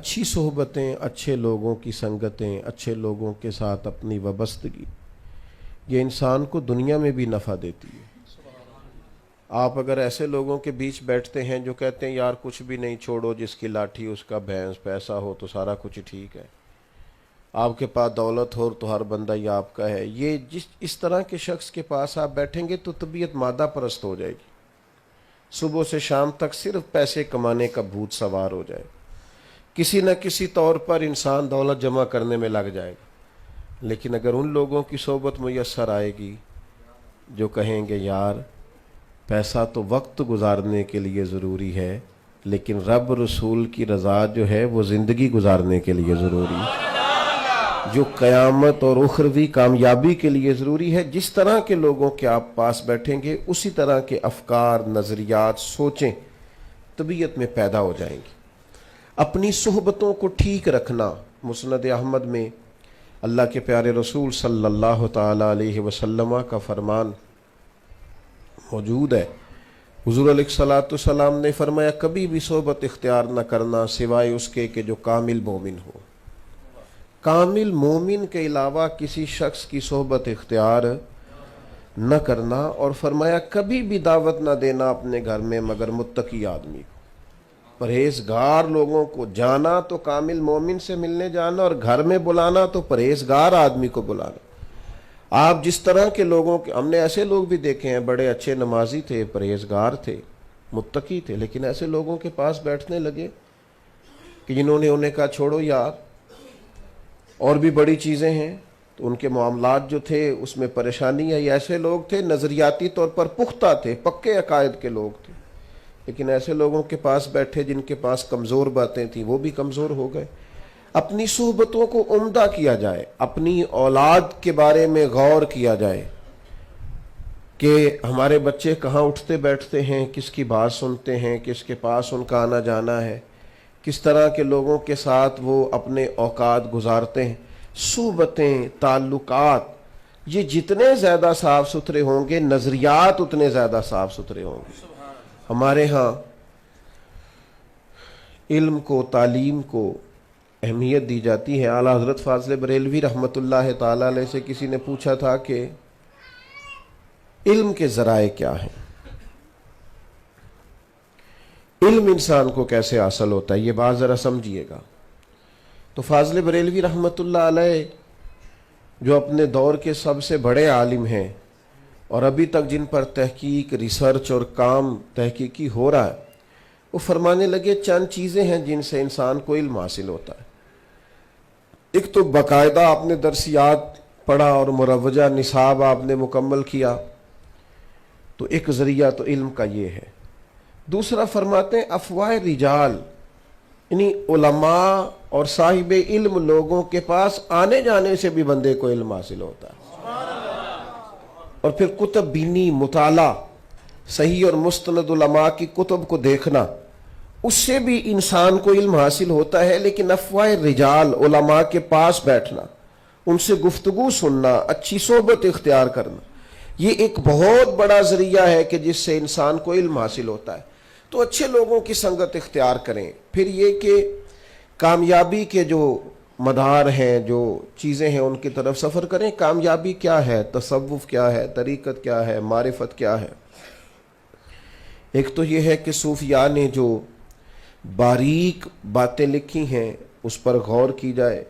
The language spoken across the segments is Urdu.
اچھی صحبتیں، اچھے لوگوں کی سنگتیں، اچھے لوگوں کے ساتھ اپنی وابستگی، یہ انسان کو دنیا میں بھی نفع دیتی ہے۔ آپ اگر ایسے لوگوں کے بیچ بیٹھتے ہیں جو کہتے ہیں یار کچھ بھی نہیں، چھوڑو، جس کی لاٹھی اس کا بھینس، پیسہ ہو تو سارا کچھ ٹھیک ہے، آپ کے پاس دولت ہو تو ہر بندہ ہی آپ کا ہے، یہ اس طرح کے شخص کے پاس آپ بیٹھیں گے تو طبیعت مادہ پرست ہو جائے گی، صبح سے شام تک صرف پیسے کمانے کا بھوت سوار ہو جائے گا، کسی نہ کسی طور پر انسان دولت جمع کرنے میں لگ جائے گا۔ لیکن اگر ان لوگوں کی صحبت میسر آئے گی جو کہیں گے یار پیسہ تو وقت گزارنے کے لیے ضروری ہے، لیکن رب رسول کی رضا جو ہے وہ زندگی گزارنے کے لیے ضروری ہے، جو قیامت اور اخروی کامیابی کے لیے ضروری ہے، جس طرح کے لوگوں کے آپ پاس بیٹھیں گے اسی طرح کے افکار، نظریات، سوچیں طبیعت میں پیدا ہو جائیں گی۔ اپنی صحبتوں کو ٹھیک رکھنا، مسند احمد میں اللہ کے پیارے رسول صلی اللہ تعالی علیہ وسلم کا فرمان موجود ہے۔ حضور علیہ الصلوۃ والسلام نے فرمایا کبھی بھی صحبت اختیار نہ کرنا سوائے اس کے کہ جو کامل مومن ہو۔ کامل مومن کے علاوہ کسی شخص کی صحبت اختیار نہ کرنا، اور فرمایا کبھی بھی دعوت نہ دینا اپنے گھر میں مگر متقی آدمی کو، پرہیزگار لوگوں کو جانا تو کامل مومن سے ملنے جانا، اور گھر میں بلانا تو پرہیزگار آدمی کو بلانا۔ آپ جس طرح کے لوگوں کے، ہم نے ایسے لوگ بھی دیکھے ہیں بڑے اچھے نمازی تھے، پرہیزگار تھے، متقی تھے، لیکن ایسے لوگوں کے پاس بیٹھنے لگے کہ جنہوں نے انہیں کہا چھوڑو یار اور بھی بڑی چیزیں ہیں، تو ان کے معاملات جو تھے اس میں پریشانی آئی۔ ایسے لوگ تھے نظریاتی طور پر پختہ تھے، پکے عقائد کے لوگ تھے، لیکن ایسے لوگوں کے پاس بیٹھے جن کے پاس کمزور باتیں تھیں وہ بھی کمزور ہو گئے۔ اپنی صحبتوں کو عمدہ کیا جائے، اپنی اولاد کے بارے میں غور کیا جائے کہ ہمارے بچے کہاں اٹھتے بیٹھتے ہیں، کس کی بات سنتے ہیں، کس کے پاس ان کا آنا جانا ہے، کس طرح کے لوگوں کے ساتھ وہ اپنے اوقات گزارتے ہیں۔ صحبتیں، تعلقات یہ جتنے زیادہ صاف ستھرے ہوں گے نظریات اتنے زیادہ صاف ستھرے ہوں گے۔ ہمارے ہاں علم کو، تعلیم کو اہمیت دی جاتی ہے۔ اعلیٰ حضرت فاضل بریلوی رحمۃ اللہ تعالی علیہ سے کسی نے پوچھا تھا کہ علم کے ذرائع کیا ہیں، علم انسان کو کیسے حاصل ہوتا ہے، یہ بات ذرا سمجھیے گا۔ تو فاضل بریلوی رحمۃ اللہ علیہ جو اپنے دور کے سب سے بڑے عالم ہیں اور ابھی تک جن پر تحقیق، ریسرچ اور کام تحقیقی ہو رہا ہے، وہ فرمانے لگے چند چیزیں ہیں جن سے انسان کو علم حاصل ہوتا ہے۔ ایک تو باقاعدہ آپ نے درسیات پڑھا اور مروجہ نصاب آپ نے مکمل کیا، تو ایک ذریعہ تو علم کا یہ ہے۔ دوسرا فرماتے ہیں افواہ رجال، یعنی علماء اور صاحب علم لوگوں کے پاس آنے جانے سے بھی بندے کو علم حاصل ہوتا ہے۔ اور پھر کتب بینی، مطالعہ، صحیح اور مستند علماء کی کتب کو دیکھنا، اس سے بھی انسان کو علم حاصل ہوتا ہے۔ لیکن افواہ رجال، علماء کے پاس بیٹھنا، ان سے گفتگو سننا، اچھی صحبت اختیار کرنا، یہ ایک بہت بڑا ذریعہ ہے کہ جس سے انسان کو علم حاصل ہوتا ہے۔ تو اچھے لوگوں کی سنگت اختیار کریں۔ پھر یہ کہ کامیابی کے جو مدار ہیں، جو چیزیں ہیں ان کی طرف سفر کریں۔ کامیابی کیا ہے، تصوف کیا ہے، طریقت کیا ہے، معرفت کیا ہے۔ ایک تو یہ ہے کہ صوفیاء نے جو باریک باتیں لکھی ہیں اس پر غور کی جائے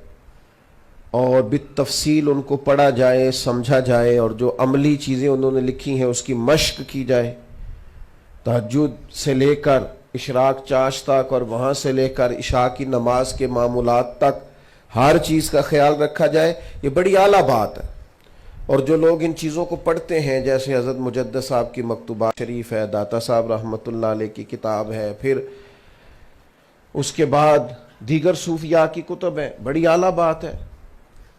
اور بالتفصیل ان کو پڑھا جائے، سمجھا جائے، اور جو عملی چیزیں انہوں نے لکھی ہیں اس کی مشق کی جائے، تہجد سے لے کر اشراق چاش تک اور وہاں سے لے کر عشاء کی نماز کے معمولات تک ہر چیز کا خیال رکھا جائے۔ یہ بڑی اعلیٰ بات ہے۔ اور جو لوگ ان چیزوں کو پڑھتے ہیں، جیسے حضرت مجدد صاحب کی مکتوبات شریف ہے، داتا صاحب رحمۃ اللہ علیہ کی کتاب ہے، پھر اس کے بعد دیگر صوفیاء کی کتب ہیں، بڑی اعلیٰ بات ہے۔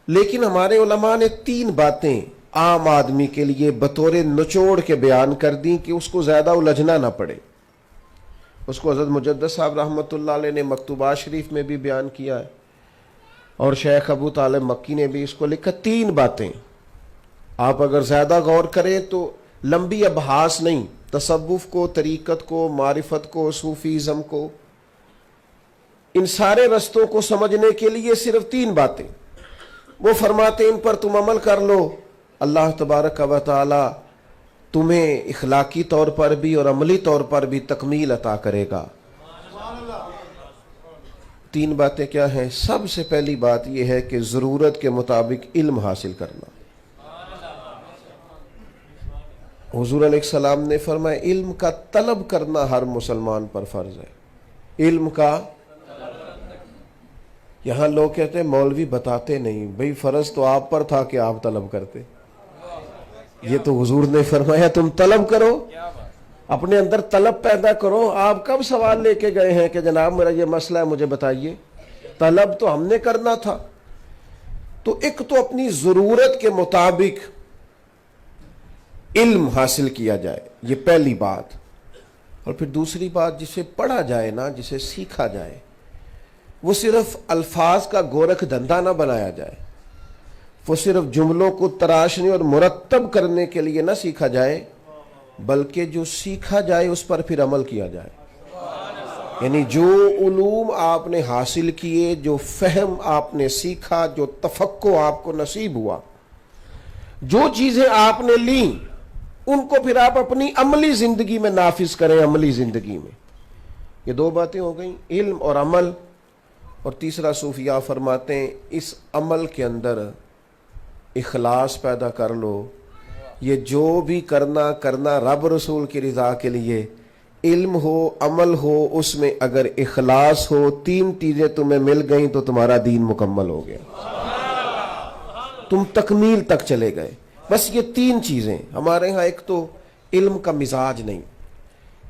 لیکن ہمارے علماء نے 3 باتیں عام آدمی کے لیے بطور نچوڑ کے بیان کر دیں کہ اس کو زیادہ الجھنا نہ پڑے۔ اس کو حضرت مجدد صاحب رحمۃ اللہ علیہ نے مکتوبات شریف میں بھی بیان کیا ہے، اور شیخ ابو طالب مکی نے بھی اس کو لکھا۔ 3 باتیں آپ اگر زیادہ غور کریں تو لمبی ابحاث نہیں، تصوف کو، طریقت کو، معرفت کو، صوفیزم کو، ان سارے رستوں کو سمجھنے کے لیے صرف 3 باتیں، وہ فرماتے ان پر تم عمل کر لو، اللہ تبارک و تعالی تمہیں اخلاقی طور پر بھی اور عملی طور پر بھی تکمیل عطا کرے گا۔ 3 باتیں کیا ہیں؟ سب سے پہلی بات یہ ہے کہ ضرورت کے مطابق علم حاصل کرنا۔ حضور علیہ السلام نے فرمایا علم کا طلب کرنا ہر مسلمان پر فرض ہے۔ علم کا، یہاں لوگ کہتے ہیں مولوی بتاتے نہیں، بھئی فرض تو آپ پر تھا کہ آپ طلب کرتے، یہ تو حضور نے فرمایا تم طلب کرو، اپنے اندر طلب پیدا کرو۔ آپ کب سوال لے کے گئے ہیں کہ جناب میرا یہ مسئلہ ہے مجھے بتائیے؟ طلب تو ہم نے کرنا تھا۔ تو ایک تو اپنی ضرورت کے مطابق علم حاصل کیا جائے، یہ پہلی بات۔ اور پھر دوسری بات، جسے پڑھا جائے نا، جسے سیکھا جائے، وہ صرف الفاظ کا گورکھ دھندا نہ بنایا جائے، وہ صرف جملوں کو تراشنے اور مرتب کرنے کے لیے نہ سیکھا جائے، بلکہ جو سیکھا جائے اس پر پھر عمل کیا جائے۔ یعنی جو علوم آپ نے حاصل کیے، جو فہم آپ نے سیکھا، جو تفقہ آپ کو نصیب ہوا، جو چیزیں آپ نے لیں، ان کو پھر آپ اپنی عملی زندگی میں نافذ کریں۔ عملی زندگی میں یہ 2 باتیں ہو گئیں، علم اور عمل۔ اور تیسرا صوفیاء فرماتے ہیں اس عمل کے اندر اخلاص پیدا کر لو۔ یہ جو بھی کرنا رب رسول کی رضا کے لیے، علم ہو، عمل ہو، اس میں اگر اخلاص ہو، 3 چیزیں تمہیں مل گئیں تو تمہارا دین مکمل ہو گیا، تم تکمیل تک چلے گئے۔ بس یہ 3 چیزیں ہمارے ہاں، ایک تو علم کا مزاج نہیں،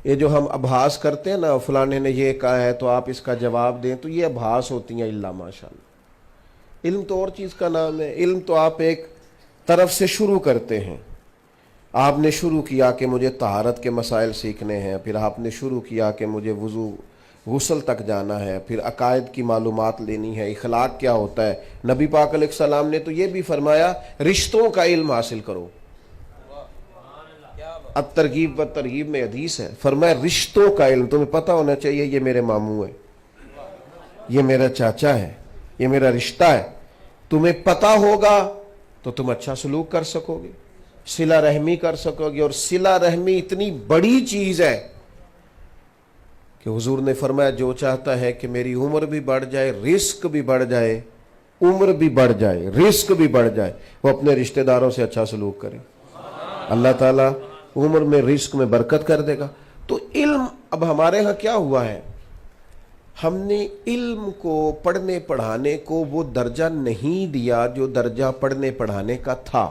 یہ جو ہم ابحاث کرتے ہیں نا، فلانے نے یہ کہا ہے تو آپ اس کا جواب دیں، تو یہ ابحاث ہوتی ہیں الا ماشاءاللہ۔ علم تو اور چیز کا نام ہے۔ علم تو آپ ایک طرف سے شروع کرتے ہیں، آپ نے شروع کیا کہ مجھے طہارت کے مسائل سیکھنے ہیں، پھر آپ نے شروع کیا کہ مجھے وضو غسل تک جانا ہے، پھر عقائد کی معلومات لینی ہے، اخلاق کیا ہوتا ہے۔ نبی پاک علیہ السلام نے تو یہ بھی فرمایا رشتوں کا علم حاصل کرو۔ الترغیب و ترغیب میں حدیث ہے، فرمایا رشتوں کا علم تمہیں پتہ ہونا چاہیے، یہ میرے ماموں ہے، یہ میرا چاچا ہے، یہ میرا رشتہ ہے۔ تمہیں پتہ ہوگا تو تم اچھا سلوک کر سکو گے، صلہ رحمی کر سکو گے۔ اور صلہ رحمی اتنی بڑی چیز ہے کہ حضور نے فرمایا جو چاہتا ہے کہ میری عمر بھی بڑھ جائے، رزق بھی بڑھ جائے، عمر بھی بڑھ جائے، رزق بھی بڑھ جائے، وہ اپنے رشتہ داروں سے اچھا سلوک کرے، اللہ تعالیٰ عمر میں رزق میں برکت کر دے گا۔ تو علم، اب ہمارے ہاں کیا ہوا ہے، ہم نے علم کو، پڑھنے پڑھانے کو وہ درجہ نہیں دیا جو درجہ پڑھنے پڑھانے کا تھا۔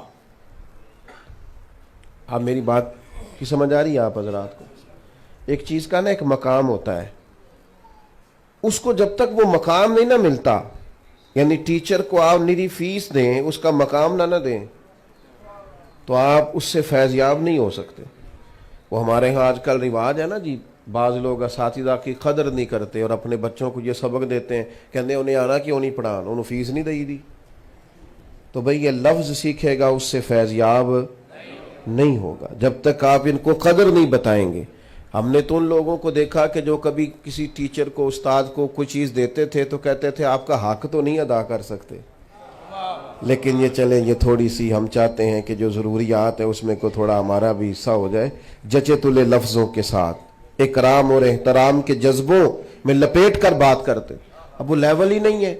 آپ میری بات کی سمجھ آ رہی ہے آپ حضرات کو؟ ایک چیز کا نا ایک مقام ہوتا ہے، اس کو جب تک وہ مقام نہیں نہ ملتا، یعنی ٹیچر کو آپ نری فیس دیں، اس کا مقام نہ دیں، تو آپ اس سے فیض یاب نہیں ہو سکتے۔ وہ ہمارے ہاں آج کل رواج ہے نا جی، بعض لوگ اساتذہ کی قدر نہیں کرتے اور اپنے بچوں کو یہ سبق دیتے ہیں، کہتے انہیں آنا کیوں نہیں پڑھان، انہوں فیس نہیں دئی دی۔ تو بھئی یہ لفظ سیکھے گا، اس سے فیض یاب نہیں ہوگا جب تک آپ ان کو قدر نہیں بتائیں گے۔ ہم نے تو ان لوگوں کو دیکھا کہ جو کبھی کسی ٹیچر کو، استاد کو کوئی چیز دیتے تھے تو کہتے تھے آپ کا حق تو نہیں ادا کر سکتے، لیکن یہ چلیں، یہ تھوڑی سی ہم چاہتے ہیں کہ جو ضروریات ہے اس میں کو تھوڑا ہمارا بھی حصہ ہو جائے، جچے تلے لفظوں کے ساتھ اکرام اور احترام کے جذبوں میں لپیٹ کر بات کرتے۔ اب وہ لیول ہی نہیں ہے۔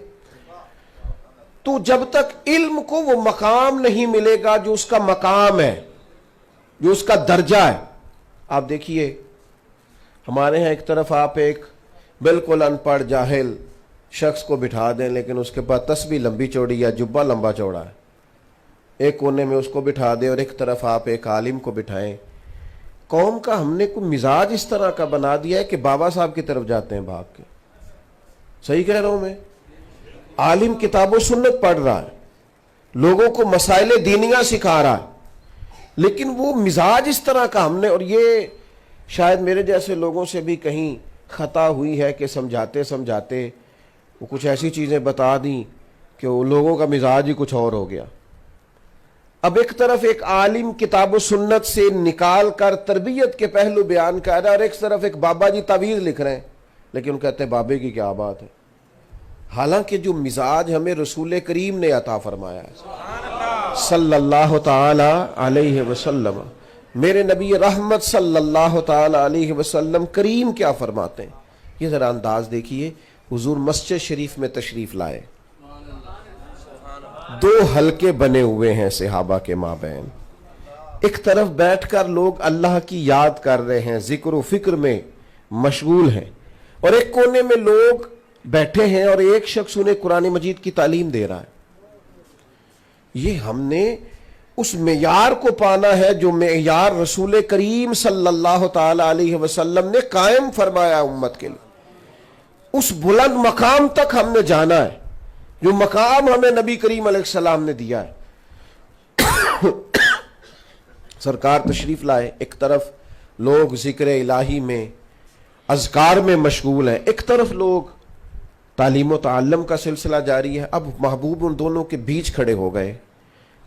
تو جب تک علم کو وہ مقام نہیں ملے گا جو اس کا مقام ہے، جو اس کا درجہ ہے۔ آپ دیکھیے ہمارے ہاں ایک طرف آپ ایک بالکل ان پڑھ جاہل شخص کو بٹھا دیں، لیکن اس کے پاس تسبیح لمبی چوڑی یا جبہ لمبا چوڑا ہے، ایک کونے میں اس کو بٹھا دیں، اور ایک طرف آپ ایک عالم کو بٹھائیں۔ قوم کا ہم نے کوئی مزاج اس طرح کا بنا دیا ہے کہ بابا صاحب کی طرف جاتے ہیں بھاگ کے۔ صحیح کہہ رہا ہوں میں؟ عالم کتاب و سنت پڑھ رہا ہے، لوگوں کو مسائل دینیاں سکھا رہا ہے، لیکن وہ مزاج اس طرح کا ہم نے، اور یہ شاید میرے جیسے لوگوں سے بھی کہیں خطا ہوئی ہے کہ سمجھاتے سمجھاتے وہ کچھ ایسی چیزیں بتا دیں کہ وہ لوگوں کا مزاج ہی کچھ اور ہو گیا۔ اب ایک طرف ایک عالم کتاب و سنت سے نکال کر تربیت کے پہلو بیان کر رہا ہے، اور ایک طرف ایک بابا جی تعویذ لکھ رہے ہیں، لیکن کہتے ہیں بابے کی کیا بات ہے، حالانکہ جو مزاج ہمیں رسول کریم نے عطا فرمایا ہے صلی اللہ تعالی علیہ وسلم، میرے نبی رحمت صلی اللہ تعالی علیہ وسلم کریم کیا فرماتے ہیں، یہ ذرا انداز دیکھیے۔ حضور مسجد شریف میں تشریف لائے، دو حلقے بنے ہوئے ہیں صحابہ کے مابین، ایک طرف بیٹھ کر لوگ اللہ کی یاد کر رہے ہیں، ذکر و فکر میں مشغول ہیں، اور ایک کونے میں لوگ بیٹھے ہیں اور ایک شخص انہیں قرآن مجید کی تعلیم دے رہا ہے۔ یہ ہم نے اس معیار کو پانا ہے جو معیار رسول کریم صلی اللہ تعالی علیہ وسلم نے قائم فرمایا امت کے لیے۔ اس بلند مقام تک ہم نے جانا ہے جو مقام ہمیں نبی کریم علیہ السلام نے دیا ہے۔ سرکار تشریف لائے، ایک طرف لوگ ذکر الہی میں اذکار میں مشغول ہیں، ایک طرف لوگ تعلیم و تعلم کا سلسلہ جاری ہے۔ اب محبوب ان دونوں کے بیچ کھڑے ہو گئے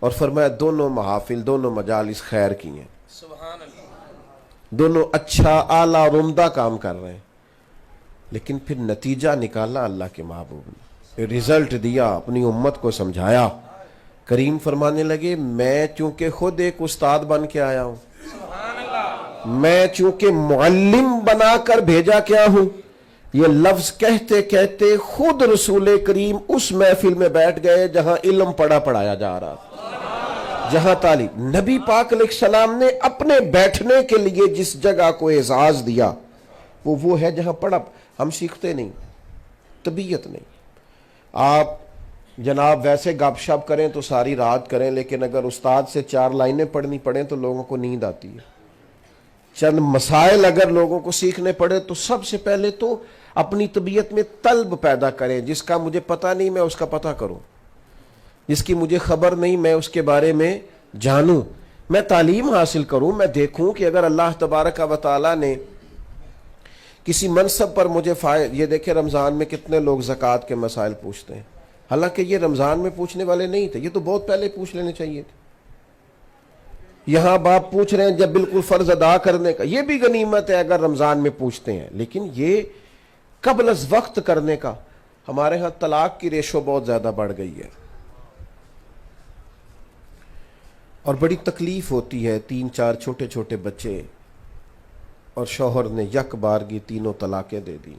اور فرمایا دونوں محافل، دونوں مجالس خیر کی ہیں، سبحان اللہ، دونوں اچھا اعلیٰ اور عمدہ کام کر رہے ہیں، لیکن پھر نتیجہ نکالا اللہ کے محبوب نے، رزلٹ دیا، اپنی امت کو سمجھایا۔ کریم فرمانے لگے میں چونکہ خود ایک استاد بن کے آیا ہوں، میں چونکہ معلم بنا کر بھیجا کیا ہوں، یہ لفظ کہتے کہتے خود رسول کریم اس محفل میں بیٹھ گئے جہاں علم پڑھایا جا رہا تھا، جہاں تعلیم۔ نبی پاک علیہ السلام نے اپنے بیٹھنے کے لیے جس جگہ کو اعزاز دیا وہ ہے جہاں پڑھا، ہم سیکھتے نہیں، طبیعت نہیں۔ آپ جناب ویسے گپ شپ کریں تو ساری رات کریں، لیکن اگر استاد سے 4 لائنیں پڑھنی پڑیں تو لوگوں کو نیند آتی ہے۔ چند مسائل اگر لوگوں کو سیکھنے پڑے تو سب سے پہلے تو اپنی طبیعت میں طلب پیدا کریں، جس کا مجھے پتہ نہیں میں اس کا پتہ کروں، جس کی مجھے خبر نہیں میں اس کے بارے میں جانوں، میں تعلیم حاصل کروں، میں دیکھوں کہ اگر اللہ تبارک و تعالیٰ نے کسی منصب پر مجھے یہ دیکھیں رمضان میں کتنے لوگ زکوٰۃ کے مسائل پوچھتے ہیں، حالانکہ یہ رمضان میں پوچھنے والے نہیں تھے، یہ تو بہت پہلے پوچھ لینے چاہیے تھے۔ یہاں باپ پوچھ رہے ہیں جب بالکل فرض ادا کرنے کا، یہ بھی غنیمت ہے اگر رمضان میں پوچھتے ہیں، لیکن یہ قبل از وقت کرنے کا۔ ہمارے ہاں طلاق کی ریشو بہت زیادہ بڑھ گئی ہے اور بڑی تکلیف ہوتی ہے، 3-4 چھوٹے چھوٹے بچے اور شوہر نے یک بارگی 3 طلاقیں دے دی۔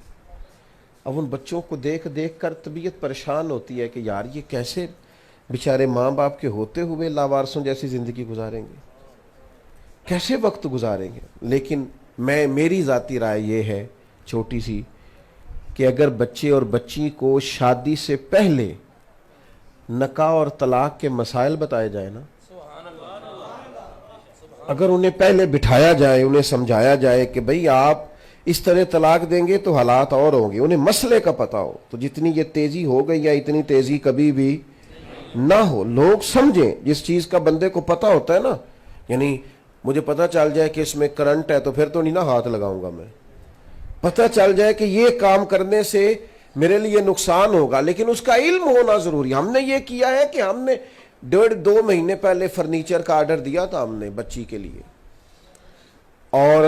اب ان بچوں کو دیکھ دیکھ کر طبیعت پریشان ہوتی ہے کہ یار یہ کیسے بیچارے ماں باپ کے ہوتے ہوئے لاوارثوں جیسی زندگی گزاریں گے، کیسے وقت گزاریں گے۔ لیکن میری ذاتی رائے یہ ہے چھوٹی سی کہ اگر بچے اور بچی کو شادی سے پہلے نکاح اور طلاق کے مسائل بتائے جائیں نا، اگر انہیں پہلے بٹھایا جائے، انہیں سمجھایا جائے کہ بھئی آپ اس طرح طلاق دیں گے تو حالات اور ہوں گے، انہیں مسئلے کا پتہ ہو، تو جتنی یہ تیزی ہو گئی یا اتنی تیزی کبھی بھی نہ ہو۔ لوگ سمجھیں، جس چیز کا بندے کو پتہ ہوتا ہے نا، یعنی مجھے پتہ چل جائے کہ اس میں کرنٹ ہے تو پھر تو نہیں نا ہاتھ لگاؤں گا، میں پتہ چل جائے کہ یہ کام کرنے سے میرے لیے نقصان ہوگا، لیکن اس کا علم ہونا ضروری۔ ہم نے یہ کیا ہے کہ ہم نے 1.5-2 مہینے پہلے فرنیچر کا آرڈر دیا تھا ہم نے بچی کے لیے، اور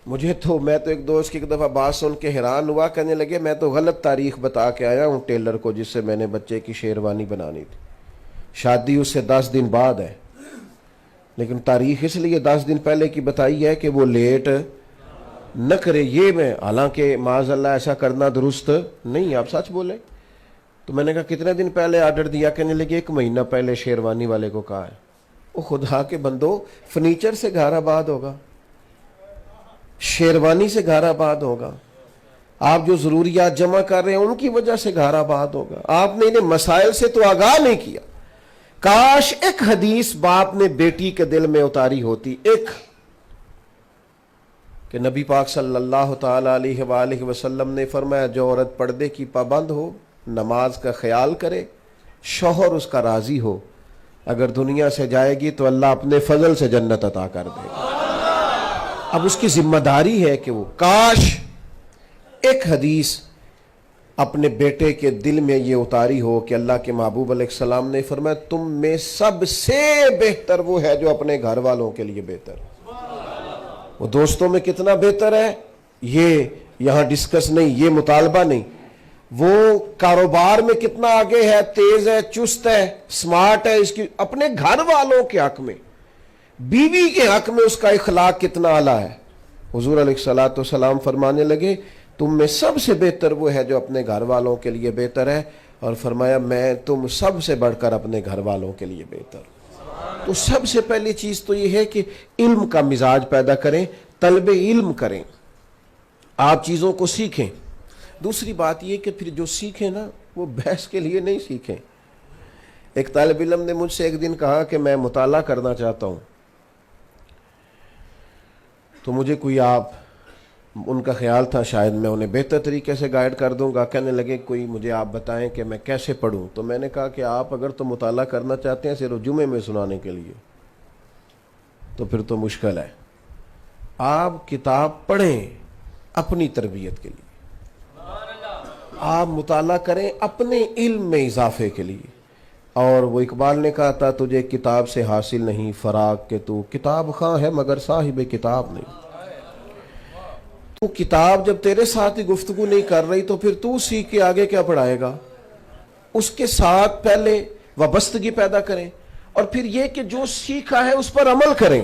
میں تو ایک دوست کی ایک دفعہ بات سن کے حیران ہوا، کہنے لگے میں تو غلط تاریخ بتا کے آیا ہوں ٹیلر کو جس سے میں نے بچے کی شیروانی بنانی تھی، شادی اس سے 10 دن بعد ہے، لیکن تاریخ اس لیے 10 دن پہلے کی بتائی ہے کہ وہ لیٹ نہ کرے۔ یہ میں حالانکہ معاذ اللہ ایسا کرنا درست نہیں، آپ سچ بولے۔ تو میں نے کہا کتنے دن پہلے آرڈر دیا؟ کہنے لگے 1 مہینہ پہلے شیروانی والے کو کہا ہے۔ وہ خدا کے بندو، فرنیچر سے گھر آباد ہوگا، شیروانی سے گھر آباد ہوگا، آپ جو ضروریات جمع کر رہے ہیں ان کی وجہ سے گھر آباد ہوگا۔ آپ نے انہیں مسائل سے تو آگاہ نہیں کیا۔ کاش ایک حدیث باپ نے بیٹی کے دل میں اتاری ہوتی، ایک کہ نبی پاک صلی اللہ تعالی علیہ وآلہ وسلم نے فرمایا جو عورت پردے کی پابند ہو، نماز کا خیال کرے، شوہر اس کا راضی ہو، اگر دنیا سے جائے گی تو اللہ اپنے فضل سے جنت عطا کر دے گا۔ اب اس کی ذمہ داری ہے کہ وہ کاش ایک حدیث اپنے بیٹے کے دل میں یہ اتاری ہو کہ اللہ کے محبوب علیہ السلام نے فرمایا تم میں سب سے بہتر وہ ہے جو اپنے گھر والوں کے لیے بہتر۔ وہ دوستوں میں کتنا بہتر ہے یہ یہاں ڈسکس نہیں، یہ مطالبہ نہیں، وہ کاروبار میں کتنا آگے ہے، تیز ہے، چست ہے، سمارٹ ہے، اس کی اپنے گھر والوں کے حق میں، بیوی کے حق میں اس کا اخلاق کتنا اعلیٰ ہے۔ حضور علیہ الصلوۃ والسلام فرمانے لگے تم میں سب سے بہتر وہ ہے جو اپنے گھر والوں کے لیے بہتر ہے، اور فرمایا میں تم سب سے بڑھ کر اپنے گھر والوں کے لیے بہتر ہوں۔ تو سب سے پہلی چیز تو یہ ہے کہ علم کا مزاج پیدا کریں، طلب علم کریں، آپ چیزوں کو سیکھیں۔ دوسری بات یہ کہ پھر جو سیکھیں نا وہ بحث کے لیے نہیں سیکھیں۔ ایک طالب علم نے مجھ سے ایک دن کہا کہ میں مطالعہ کرنا چاہتا ہوں، تو مجھے کوئی آپ، ان کا خیال تھا شاید میں انہیں بہتر طریقے سے گائیڈ کر دوں گا، کہنے لگے کوئی مجھے آپ بتائیں کہ میں کیسے پڑھوں۔ تو میں نے کہا کہ آپ اگر تو مطالعہ کرنا چاہتے ہیں صرف جمعے میں سنانے کے لیے تو پھر تو مشکل ہے، آپ کتاب پڑھیں اپنی تربیت کے لیے، آپ مطالعہ کریں اپنے علم میں اضافے کے لیے۔ اور وہ اقبال نے کہا تھا تجھے کتاب سے حاصل نہیں فراغ کہ تو کتاب خواں ہے مگر صاحب کتاب نہیں۔ تو کتاب جب تیرے ساتھ ہی گفتگو نہیں کر رہی تو پھر تو سیکھ کے آگے کیا پڑھائے گا؟ اس کے ساتھ پہلے وابستگی پیدا کریں، اور پھر یہ کہ جو سیکھا ہے اس پر عمل کریں۔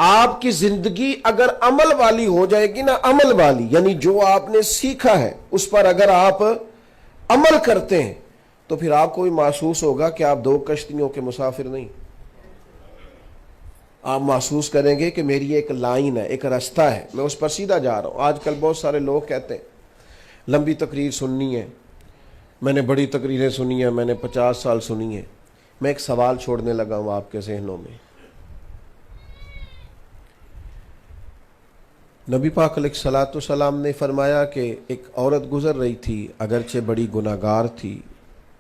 آپ کی زندگی اگر عمل والی ہو جائے گی نا، عمل والی یعنی جو آپ نے سیکھا ہے اس پر اگر آپ عمل کرتے ہیں تو پھر آپ کو بھی محسوس ہوگا کہ آپ دو کشتیوں کے مسافر نہیں، آپ محسوس کریں گے کہ میری ایک لائن ہے، ایک راستہ ہے، میں اس پر سیدھا جا رہا ہوں۔ آج کل بہت سارے لوگ کہتے ہیں لمبی تقریر سننی ہے، میں نے بڑی تقریریں سنی ہیں، میں نے 50 سال سنی ہیں۔ میں ایک سوال چھوڑنے لگا ہوں آپ کے ذہنوں میں۔ نبی پاک علیہ الصلوۃ والسلام نے فرمایا کہ ایک عورت گزر رہی تھی، اگرچہ بڑی گناہگار تھی،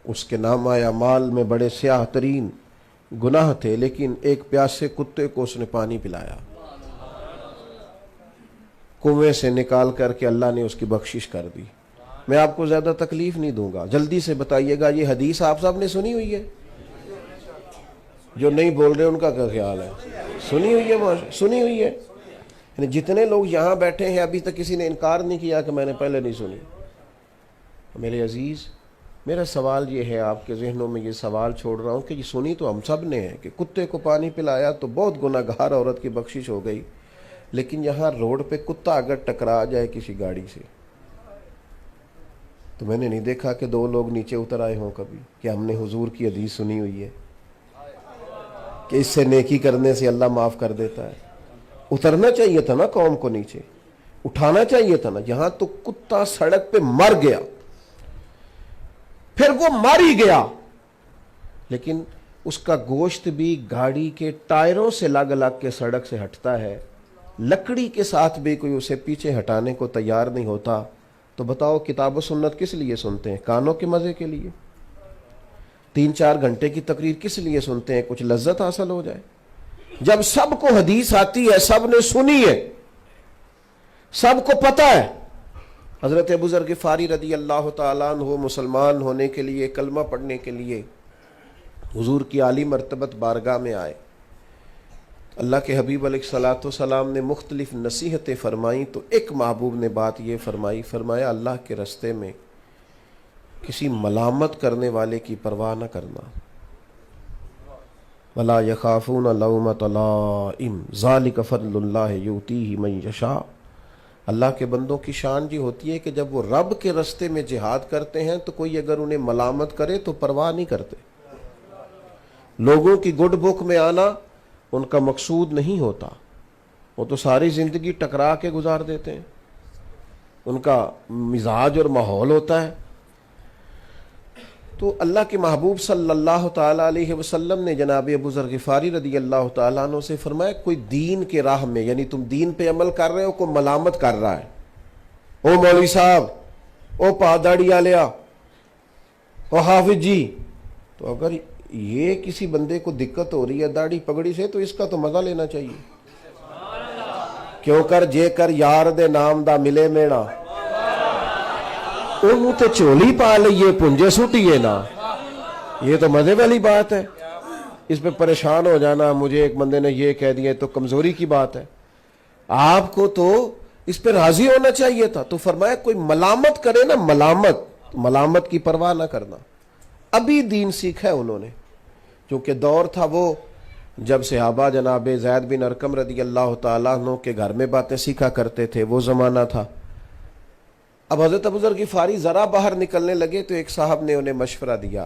اس کے نامہ اعمال میں بڑے سیاہ ترین گناہ تھے، لیکن ایک پیاسے کتے کو اس نے پانی پلایا، کنویں سے نکال کر کے اللہ نے اس کی بخشش کر دی۔ میں آپ کو زیادہ تکلیف نہیں دوں گا، جلدی سے بتائیے گا یہ حدیث آپ سب نے سنی ہوئی ہے؟ جو نہیں بول رہے ان کا کیا خیال ہے؟ سنی ہوئی ہے، سنی ہوئی ہے۔ یعنی جتنے لوگ یہاں بیٹھے ہیں ابھی تک کسی نے انکار نہیں کیا کہ میں نے پہلے نہیں سنی۔ میرے عزیز، میرا سوال یہ ہے، آپ کے ذہنوں میں یہ سوال چھوڑ رہا ہوں کہ یہ سنی تو ہم سب نے ہے کہ کتے کو پانی پلایا تو بہت گناہگار عورت کی بخشش ہو گئی، لیکن یہاں روڈ پہ کتا اگر ٹکرا جائے کسی گاڑی سے تو میں نے نہیں دیکھا کہ دو لوگ نیچے اتر آئے ہوں کبھی کہ ہم نے حضور کی حدیث سنی ہوئی ہے کہ اس سے نیکی کرنے سے اللہ معاف کر دیتا ہے۔ اترنا چاہیے تھا نا قوم کو، نیچے اٹھانا چاہیے تھا نا۔ یہاں تو کتا سڑک پہ مر گیا، پھر وہ مر ہی گیا، لیکن اس کا گوشت بھی گاڑی کے ٹائروں سے لگ لگ کے سڑک سے ہٹتا ہے، لکڑی کے ساتھ بھی کوئی اسے پیچھے ہٹانے کو تیار نہیں ہوتا۔ تو بتاؤ کتاب و سنت کس لیے سنتے ہیں؟ کانوں کے مزے کے لیے؟ 3-4 گھنٹے کی تقریر کس لیے سنتے ہیں؟ کچھ لذت حاصل ہو جائے؟ جب سب کو حدیث آتی ہے، سب نے سنی ہے، سب کو پتہ ہے۔ حضرت ابو ذر غفاری رضی اللہ تعالیٰ عنہ مسلمان ہونے کے لیے، کلمہ پڑھنے کے لیے حضور کی عالی مرتبت بارگاہ میں آئے۔ اللہ کے حبیب علیہ الصلوۃ والسلام نے مختلف نصیحتیں فرمائیں تو ایک محبوب نے بات یہ فرمایا اللہ کے رستے میں کسی ملامت کرنے والے کی پرواہ نہ کرنا۔ وَلَا يَخَافُونَ لَوْمَةَ لَائِمٍ ذَلِكَ فَضْلُ اللَّهِ يُؤْتِيهِ مَن يَشَاءُ۔ اللہ کے بندوں کی شان یہ ہوتی ہے کہ جب وہ رب کے رستے میں جہاد کرتے ہیں تو کوئی اگر انہیں ملامت کرے تو پرواہ نہیں کرتے۔ لوگوں کی گڈ بک میں آنا ان کا مقصود نہیں ہوتا، وہ تو ساری زندگی ٹکرا کے گزار دیتے ہیں، ان کا مزاج اور ماحول ہوتا ہے۔ تو اللہ کے محبوب صلی اللہ تعالیٰ علیہ وسلم نے جناب ابو ذر غفاری رضی اللہ تعالیٰ عنہ سے فرمایا کوئی دین کے راہ میں، یعنی تم دین پہ عمل کر رہے ہو، کوئی ملامت کر رہا ہے، او مولوی صاحب، او پاداڑی آلیا، او حافظ جی، تو اگر یہ کسی بندے کو دقت ہو رہی ہے داڑھی پگڑی سے تو اس کا تو مزہ لینا چاہیے۔ کیوں کر جے کر یار دے نام دا ملے میڑا، انہوں تے چولی پا لئیے پنجے سٹیے نا، یہ تو مزے والی بات ہے۔ اس پہ پریشان ہو جانا مجھے ایک بندے نے یہ کہہ دیا تو کمزوری کی بات ہے۔ آپ کو تو اس پہ راضی ہونا چاہیے تھا. تو فرمایا کوئی ملامت کرے نا، ملامت کی پرواہ نہ کرنا. ابھی دین سیکھا ہے انہوں نے، کیونکہ دور تھا وہ جب صحابہ جناب زید بن ارقم رضی اللہ تعالیٰ عنہ کے گھر میں باتیں سیکھا کرتے تھے، وہ زمانہ تھا. اب حضرت ابوذر غفاری ذرا باہر نکلنے لگے تو ایک صاحب نے انہیں مشورہ دیا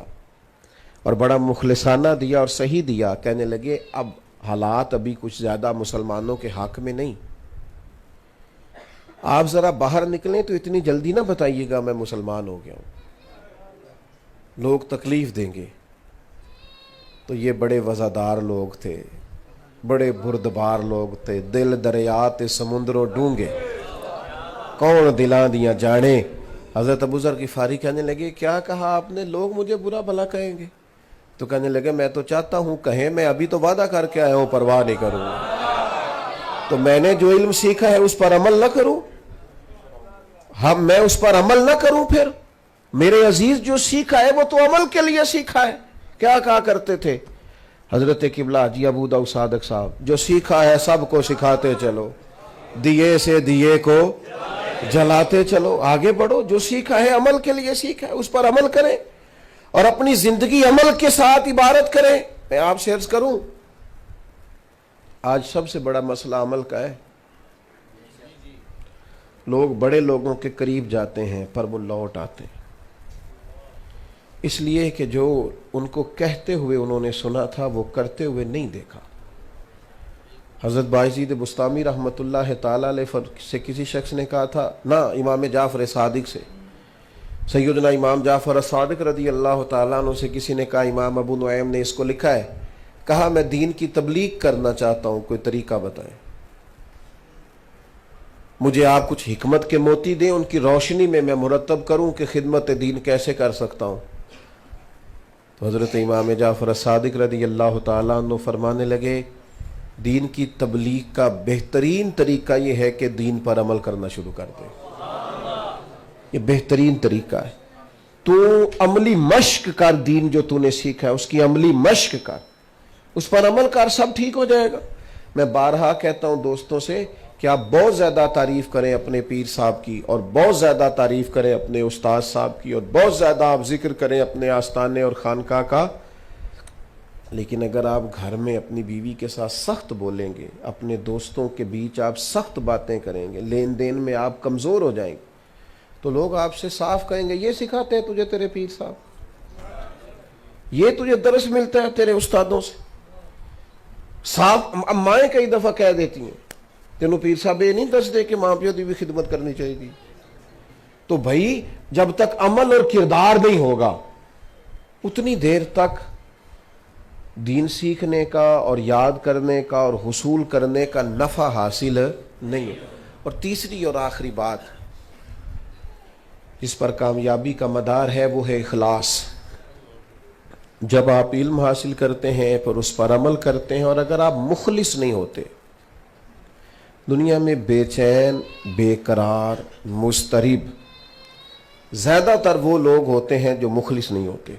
اور بڑا مخلصانہ دیا اور صحیح دیا. کہنے لگے اب حالات ابھی کچھ زیادہ مسلمانوں کے حق میں نہیں، آپ ذرا باہر نکلیں تو اتنی جلدی نہ بتائیے گا میں مسلمان ہو گیا ہوں، لوگ تکلیف دیں گے. تو یہ بڑے وزادار لوگ تھے، بڑے بردبار لوگ تھے. دل دریات سمندروں ڈونگے کون دلاں دیاں جانے. حضرت ابوذر غفاری کہنے لگے کیا کہا آپ نے، لوگ مجھے برا بھلا کہیں گے. تو کہنے لگے میں تو چاہتا ہوں کہیں، میں ابھی تو وعدہ کر کے آیا ہوں پرواہ نہیں کروں گا. تو میں نے جو علم سیکھا ہے اس پر عمل نہ کروں، میں اس پر عمل نہ کروں. پھر میرے عزیز جو سیکھا ہے وہ تو عمل کے لیے سیکھا ہے. کیا کہا کرتے تھے حضرت قبلہ حاجی ابو داؤد صادق صاحب، جو سیکھا ہے سب کو سکھاتے چلو، دیے سے دیے کو جلاتے چلو. آگے بڑھو، جو سیکھا ہے عمل کے لیے سیکھا ہے اس پر عمل کریں اور اپنی زندگی عمل کے ساتھ عبارت کریں. میں آپ سے عرض کروں آج سب سے بڑا مسئلہ عمل کا ہے. لوگ بڑے لوگوں کے قریب جاتے ہیں پر وہ لوٹ آتے ہیں، اس لیے کہ جو ان کو کہتے ہوئے انہوں نے سنا تھا وہ کرتے ہوئے نہیں دیکھا. حضرت بایزید بسطامی رحمۃ اللہ تعالی علیہ سے کسی شخص نے کہا تھا نہ، امام جعفر صادق سے، سیدنا امام جعفر صادق رضی اللہ تعالیٰ عنہ سے کسی نے کہا، امام ابو نعیم نے اس کو لکھا ہے، کہا میں دین کی تبلیغ کرنا چاہتا ہوں، کوئی طریقہ بتائیں، مجھے آپ کچھ حکمت کے موتی دیں، ان کی روشنی میں مرتب کروں کہ خدمت دین کیسے کر سکتا ہوں. تو حضرت امام جعفر صادق رضی اللہ تعالیٰ عنہ فرمانے لگے دین کی تبلیغ کا بہترین طریقہ یہ ہے کہ دین پر عمل کرنا شروع کر دے. یہ بہترین طریقہ ہے. تو عملی مشق کر، دین جو تو نے سیکھا ہے اس کی عملی مشق کر، اس پر عمل کر، سب ٹھیک ہو جائے گا. میں بارہا کہتا ہوں دوستوں سے کہ آپ بہت زیادہ تعریف کریں اپنے پیر صاحب کی، اور بہت زیادہ تعریف کریں اپنے استاد صاحب کی، اور بہت زیادہ آپ ذکر کریں اپنے آستانے اور خانقاہ کا، لیکن اگر آپ گھر میں اپنی بیوی کے ساتھ سخت بولیں گے، اپنے دوستوں کے بیچ آپ سخت باتیں کریں گے، لین دین میں آپ کمزور ہو جائیں گے، تو لوگ آپ سے صاف کہیں گے یہ سکھاتے ہیں تجھے تیرے پیر صاحب، یہ تجھے درس ملتا ہے تیرے استادوں سے. صاف مائیں کئی دفعہ کہہ دیتی ہیں تینوں پیر صاحب یہ نہیں دس دے کہ ماں پیو دی بھی خدمت کرنی چاہیے گی. تو بھائی جب تک عمل اور کردار نہیں ہوگا اتنی دیر تک دین سیکھنے کا اور یاد کرنے کا اور حصول کرنے کا نفع حاصل نہیں ہے. اور تیسری اور آخری بات جس پر کامیابی کا مدار ہے وہ ہے اخلاص. جب آپ علم حاصل کرتے ہیں پھر اس پر عمل کرتے ہیں، اور اگر آپ مخلص نہیں ہوتے، دنیا میں بے چین، بے قرار، مضطرب زیادہ تر وہ لوگ ہوتے ہیں جو مخلص نہیں ہوتے.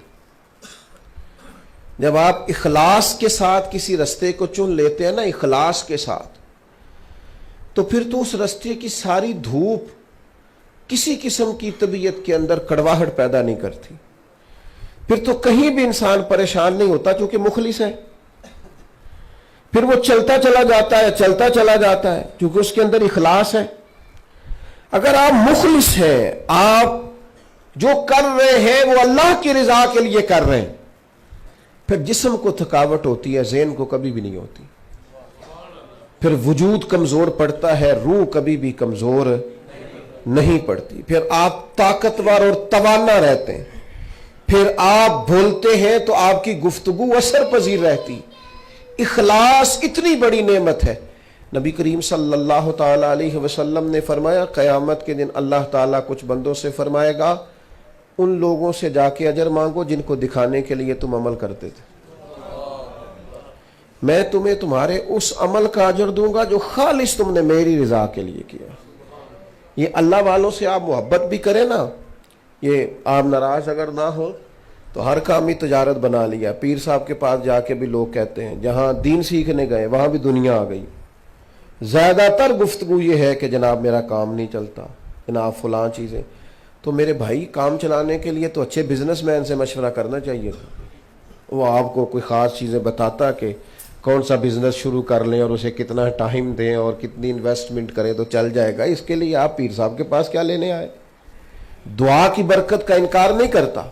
جب آپ اخلاص کے ساتھ کسی رستے کو چن لیتے ہیں نا، اخلاص کے ساتھ، تو پھر تو اس رستے کی ساری دھوپ کسی قسم کی طبیعت کے اندر کڑواہٹ پیدا نہیں کرتی. پھر تو کہیں بھی انسان پریشان نہیں ہوتا کیونکہ مخلص ہے. پھر وہ چلتا چلا جاتا ہے کیونکہ اس کے اندر اخلاص ہے. اگر آپ مخلص ہیں، آپ جو کر رہے ہیں وہ اللہ کی رضا کے لیے کر رہے ہیں، پھر جسم کو تھکاوٹ ہوتی ہے، ذہن کو کبھی بھی نہیں ہوتی. پھر وجود کمزور پڑتا ہے، روح کبھی بھی کمزور نہیں پڑتی. پھر آپ طاقتور اور توانا رہتے ہیں. پھر آپ بولتے ہیں تو آپ کی گفتگو اثر پذیر رہتی. اخلاص اتنی بڑی نعمت ہے. نبی کریم صلی اللہ تعالی علیہ وسلم نے فرمایا قیامت کے دن اللہ تعالیٰ کچھ بندوں سے فرمائے گا ان لوگوں سے جا کے اجر مانگو جن کو دکھانے کے لیے تم عمل کرتے تھے، میں تمہیں تمہارے اس عمل کا اجر دوں گا جو خالص تم نے میری رضا کے لیے کیا. یہ اللہ والوں سے آپ محبت بھی کریں نا، یہ آپ ناراض اگر نہ ہو تو ہر کام ہی تجارت بنا لیا. پیر صاحب کے پاس جا کے بھی لوگ کہتے ہیں جہاں دین سیکھنے گئے وہاں بھی دنیا آ گئی، زیادہ تر گفتگو یہ ہے کہ جناب میرا کام نہیں چلتا، جناب فلاں چیزیں. تو میرے بھائی کام چلانے کے لیے تو اچھے بزنس مین سے مشورہ کرنا چاہیے تھا. وہ آپ کو کوئی خاص چیزیں بتاتا کہ کون سا بزنس شروع کر لیں اور اسے کتنا ٹائم دیں اور کتنی انویسٹمنٹ کریں تو چل جائے گا. اس کے لیے آپ پیر صاحب کے پاس کیا لینے آئے؟ دعا کی برکت کا انکار نہیں کرتا.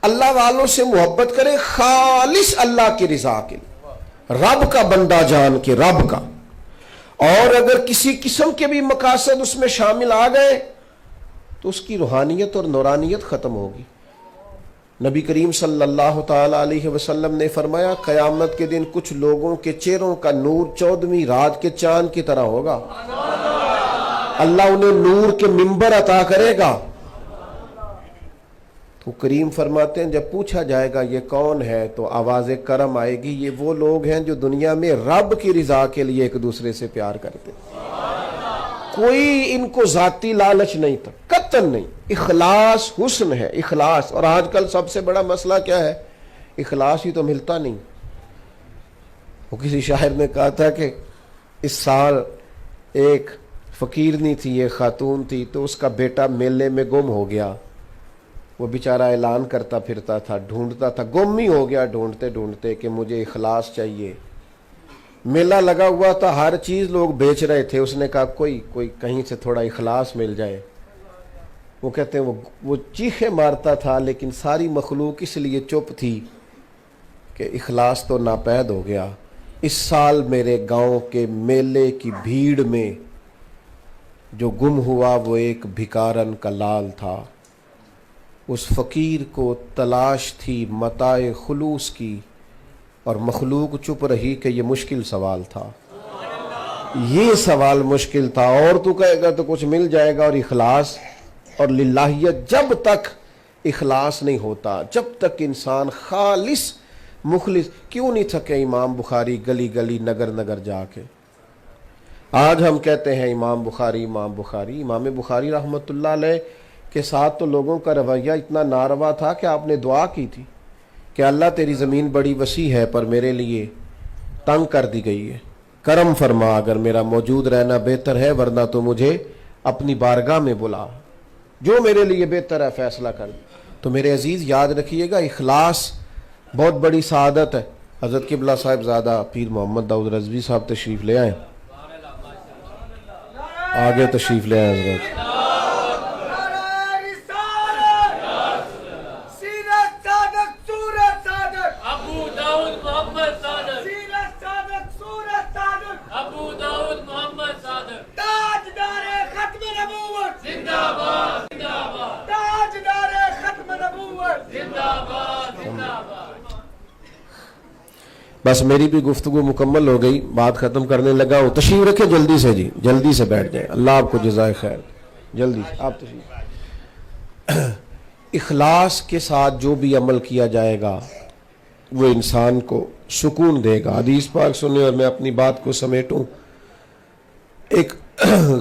اللہ والوں سے محبت کرے خالص اللہ کی رضا کے لیے، رب کا بندہ جان کے، رب کا. اور اگر کسی قسم کے بھی مقاصد اس میں شامل آ گئے تو اس کی روحانیت اور نورانیت ختم ہوگی. نبی کریم صلی اللہ تعالی علیہ وسلم نے فرمایا قیامت کے دن کچھ لوگوں کے چہروں کا نور 14ویں رات کے چاند کی طرح ہوگا. اللہ انہیں نور کے منبر عطا کرے گا. تو کریم فرماتے ہیں جب پوچھا جائے گا یہ کون ہے تو آواز کرم آئے گی، یہ وہ لوگ ہیں جو دنیا میں رب کی رضا کے لیے ایک دوسرے سے پیار کرتے. کوئی ان کو ذاتی لالچ نہیں تھا، قطعاً نہیں. اخلاص حسن ہے، اخلاص. اور آج کل سب سے بڑا مسئلہ کیا ہے؟ اخلاص ہی تو ملتا نہیں. وہ کسی شاعر نے کہا تھا کہ اس سال ایک فقیرنی تھی، ایک خاتون تھی، تو اس کا بیٹا میلے میں گم ہو گیا. وہ بیچارہ اعلان کرتا پھرتا تھا، ڈھونڈتا تھا، گم ہی ہو گیا ڈھونڈتے ڈھونڈتے کہ مجھے اخلاص چاہیے. میلہ لگا ہوا تھا، ہر چیز لوگ بیچ رہے تھے. اس نے کہا کوئی کہیں سے تھوڑا اخلاص مل جائے. وہ کہتے ہیں وہ چیخے مارتا تھا لیکن ساری مخلوق اس لیے چپ تھی کہ اخلاص تو ناپید ہو گیا. اس سال میرے گاؤں کے میلے کی بھیڑ میں جو گم ہوا وہ ایک بھکارن کا لال تھا. اس فقیر کو تلاش تھی متاع خلوص کی، اور مخلوق چپ رہی کہ یہ مشکل سوال تھا. یہ سوال مشکل تھا. اور تو کہے گا تو کچھ مل جائے گا. اور اخلاص اور للہیت، جب تک اخلاص نہیں ہوتا، جب تک انسان خالص مخلص. کیوں نہیں تھکے امام بخاری گلی گلی نگر نگر جا کے؟ آج ہم کہتے ہیں امام بخاری امام بخاری. امام بخاری رحمۃ اللہ علیہ کے ساتھ تو لوگوں کا رویہ اتنا ناروا تھا کہ آپ نے دعا کی تھی کہ اللہ تیری زمین بڑی وسیع ہے پر میرے لیے تنگ کر دی گئی ہے، کرم فرما، اگر میرا موجود رہنا بہتر ہے ورنہ تو مجھے اپنی بارگاہ میں بلا، جو میرے لیے بہتر ہے فیصلہ کر. تو میرے عزیز یاد رکھیے گا اخلاص بہت بڑی سعادت ہے. حضرت قبلہ صاحب زادہ پیر محمد داؤد رضوی صاحب تشریف لے آئیں، آگے تشریف لے آئیں حضرت. بس میری بھی گفتگو مکمل ہو گئی، بات ختم کرنے لگا ہوں. تشریف رکھے جلدی سے جی، جلدی سے بیٹھ جائیں. اللہ آپ کو جزائے خیر. جلدی آپ تشریف. اخلاص کے ساتھ جو بھی عمل کیا جائے گا وہ انسان کو سکون دے گا. حدیث پاک سنیں اور میں اپنی بات کو سمیٹوں. ایک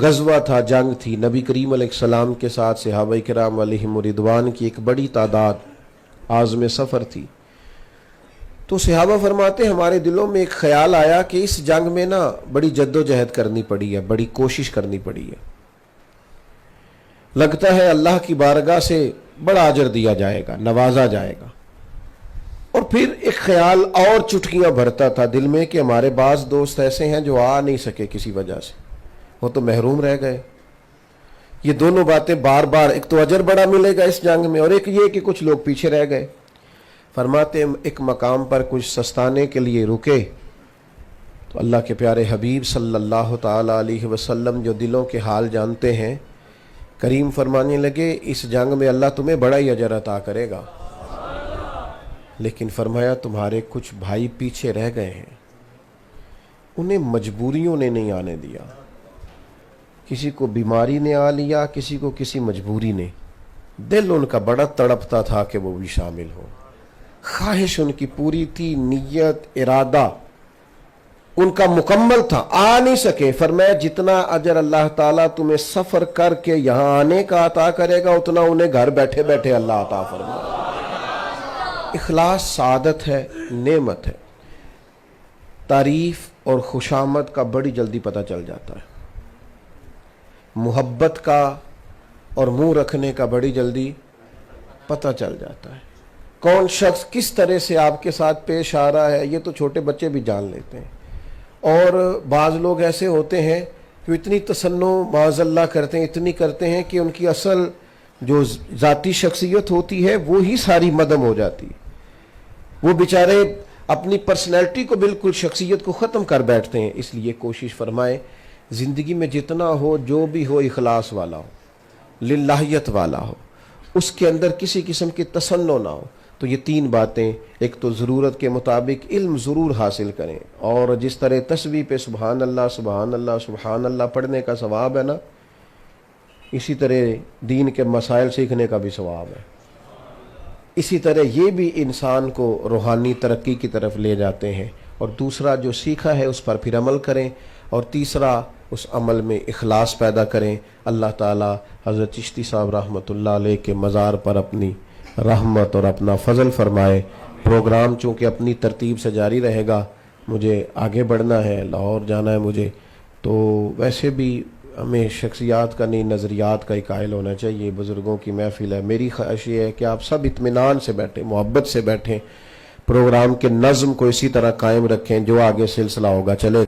غزوہ تھا، جنگ تھی. نبی کریم علیہ السلام کے ساتھ صحابہ کرام علیہم رضوان کی ایک بڑی تعداد عازم سفر تھی. تو صحابہ فرماتے ہمارے دلوں میں ایک خیال آیا کہ اس جنگ میں نا بڑی جد و جہد کرنی پڑی ہے، بڑی کوشش کرنی پڑی ہے. لگتا ہے اللہ کی بارگاہ سے بڑا اجر دیا جائے گا، نوازا جائے گا. اور پھر ایک خیال اور چٹکیاں بھرتا تھا دل میں کہ ہمارے بعض دوست ایسے ہیں جو آ نہیں سکے کسی وجہ سے، وہ تو محروم رہ گئے. یہ دونوں باتیں بار بار، ایک تو اجر بڑا ملے گا اس جنگ میں، اور ایک یہ کہ کچھ لوگ پیچھے رہ گئے. فرماتے ایک مقام پر کچھ سستانے کے لیے رکے تو اللہ کے پیارے حبیب صلی اللہ تعالی علیہ وسلم جو دلوں کے حال جانتے ہیں، کریم فرمانے لگے اس جنگ میں اللہ تمہیں بڑا ہی اجر عطا کرے گا، لیکن فرمایا تمہارے کچھ بھائی پیچھے رہ گئے ہیں، انہیں مجبوریوں نے نہیں آنے دیا. کسی کو بیماری نے آ لیا، کسی کو کسی مجبوری نے. دل ان کا بڑا تڑپتا تھا کہ وہ بھی شامل ہو. خواہش ان کی پوری تھی، نیت ارادہ ان کا مکمل تھا، آ نہیں سکے. فرمایا جتنا اجر اللہ تعالیٰ تمہیں سفر کر کے یہاں آنے کا عطا کرے گا اتنا انہیں گھر بیٹھے بیٹھے اللہ عطا فرمائے. اخلاص سعادت ہے، نعمت ہے. تعریف اور خوشامد کا بڑی جلدی پتہ چل جاتا ہے، محبت کا اور منہ رکھنے کا بڑی جلدی پتہ چل جاتا ہے، کون شخص کس طرح سے آپ کے ساتھ پیش آ رہا ہے یہ تو چھوٹے بچے بھی جان لیتے ہیں۔ اور بعض لوگ ایسے ہوتے ہیں کہ اتنی تصنع معاذ اللہ کرتے ہیں، اتنی کرتے ہیں کہ ان کی اصل جو ذاتی شخصیت ہوتی ہے وہی ساری مدھم ہو جاتی ہے، وہ بیچارے اپنی پرسنالٹی کو بالکل شخصیت کو ختم کر بیٹھتے ہیں۔ اس لیے کوشش فرمائیں زندگی میں جتنا ہو جو بھی ہو اخلاص والا ہو، للہیت والا ہو، اس کے اندر کسی قسم کی تصنع نہ ہو۔ تو یہ تین باتیں، ایک تو ضرورت کے مطابق علم ضرور حاصل کریں، اور جس طرح تسبیح پہ سبحان اللہ سبحان اللہ سبحان اللہ پڑھنے کا ثواب ہے نا، اسی طرح دین کے مسائل سیکھنے کا بھی ثواب ہے۔ اسی طرح یہ بھی انسان کو روحانی ترقی کی طرف لے جاتے ہیں، اور دوسرا جو سیکھا ہے اس پر پھر عمل کریں، اور تیسرا اس عمل میں اخلاص پیدا کریں۔ اللہ تعالی حضرت چشتی صاحب رحمۃ اللہ علیہ کے مزار پر اپنی رحمت اور اپنا فضل فرمائے۔ پروگرام چونکہ اپنی ترتیب سے جاری رہے گا، مجھے آگے بڑھنا ہے، لاہور جانا ہے مجھے، تو ویسے بھی ہمیں شخصیات کا نہیں نظریات کا ہی قائل ہونا چاہیے۔ بزرگوں کی محفل ہے، میری خواہش یہ ہے کہ آپ سب اطمینان سے بیٹھیں، محبت سے بیٹھیں، پروگرام کے نظم کو اسی طرح قائم رکھیں، جو آگے سلسلہ ہوگا چلے